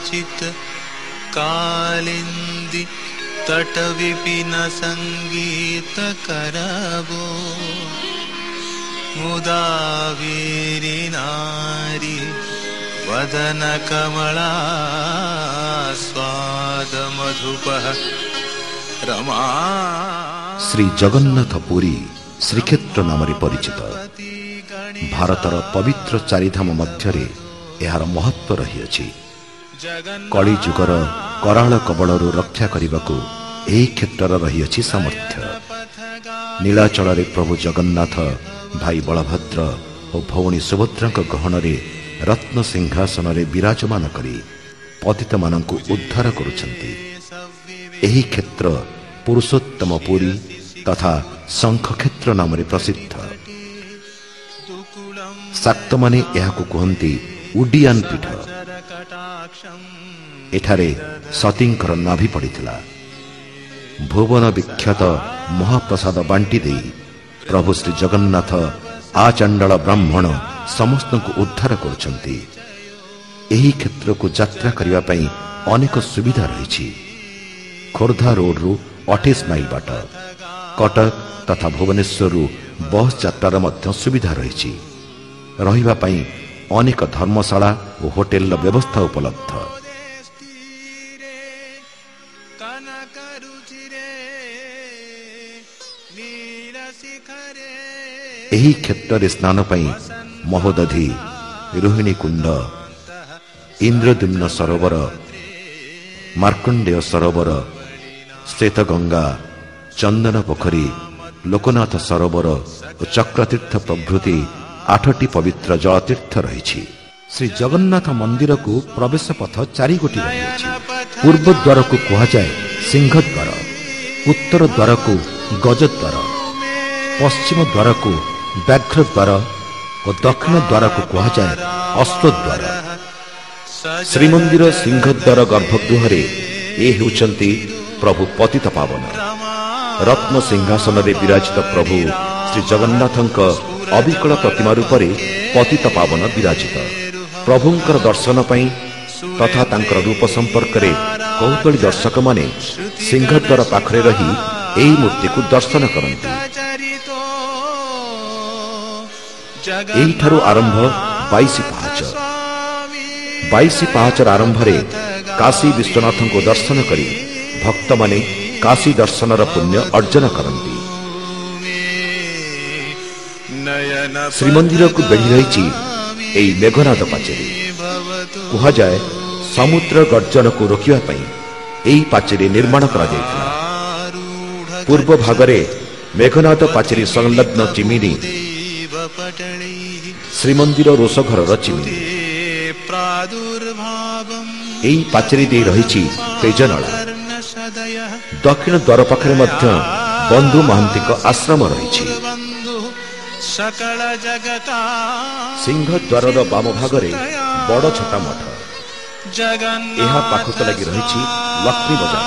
विचित कालिंदी तट विपिन संगीत करबो मुदा वीरी नारी वदन कमला स्वाद मधुपः रमा। श्री जगन्नाथ पुरी श्रीक्षेत्र नाम परिचित। भारतर पवित्र चारिधाम मध्यरे एहार महत्व रहिअछि। कली जुगर कराल कबलरू रक्षा करने एही क्षेत्र रहिअछि सामर्थ्य। नीलाचल प्रभु जगन्नाथ भाई बलभद्र और भौणी सुभद्रा गहन रत्न सिंहासन विराजमान करी पतित मानक उद्धार करुछन्ति। एही क्षेत्र पुरुषोत्तम पुरी तथा शंख क्षेत्र नाम प्रसिद्ध। शाक्त माने एहाकु कहन्ति उडियान पीठ। एठारे सतींकर नाभि पड़िथिला। भुवन विख्यात महाप्रसाद बांटी दे प्रभु श्री जगन्नाथ आचंडाल ब्राह्मण समस्त को उद्धार करुछन्ति। एही क्षेत्र को यात्रा करिवा पई अनेक सुविधा रही। खोर्धा रोड रु 28 माइल बाट कटक तथा भुवनेश्वर बस यात्रार मध्य सुविधा रही। रहिबा पई अनेक धर्मशाला और होटेल व्यवस्था उपलब्ध। एही क्षेत्र स्नान पई महोदधि रोहिणी कुंड इंद्रद्युम्न सरोवर मार्कंडेय सरोवर श्वेतगंगा चंदन पोखरी लोकनाथ सरोवर और चक्रतीर्थ प्रभृति 8टी पवित्र जलतीर्थ रही। श्री जगन्नाथ मंदिर को प्रवेश पथ 4 गोटी रही। पूर्व द्वार को कहुए सिंहद्वार, उत्तर द्वार को गजद्वार, पश्चिम द्वार को व्याघ्रद्वार और दक्षिण द्वार को कहुए अश्वद्वार। श्रीमंदिर सिंहद्वार गर्भगृह ये होचंती प्रभु पतित पावन। रत्न सिंहासन विराजित प्रभु श्री जगन्नाथଙ୍କ अविकल प्रतिमा रूपरे पतित पावन विराजित। प्रभुंकर दर्शन पई तथा तांकर रूप संपर्क रे कौतुहली दर्शक माने सिंहद्वार पाखरे रही एही मूर्ति को दर्शन करंती। एही ठारू आरंभ 22 पाहाच। 22 पाहाचर आरंभ रे काशी विश्वनाथ को दर्शन करी भक्त माने काशी दर्शनर पुण्य अर्जन करंती। श्रीमंदिर को बेढ़ी रही एई मेघनाद पाचेरी। कहा जाए समुद्र गर्जन को रोकिया पई एई पाचेरी निर्माण करा जायतिला। पूर्व भागरे मेघनाद पाचेरी संलग्न चिमिनी श्रीमंदिर रोषघर चिमिनी। एई पाचेरी दे रही तेजनाला। दक्षिण द्वार पाखरे मध्य बंधु महांती आश्रम रही। सिंहद्वार बाम भागरे बड़ छोटा मठ। यह पाखक लगी रही लक्ष्मी बजार।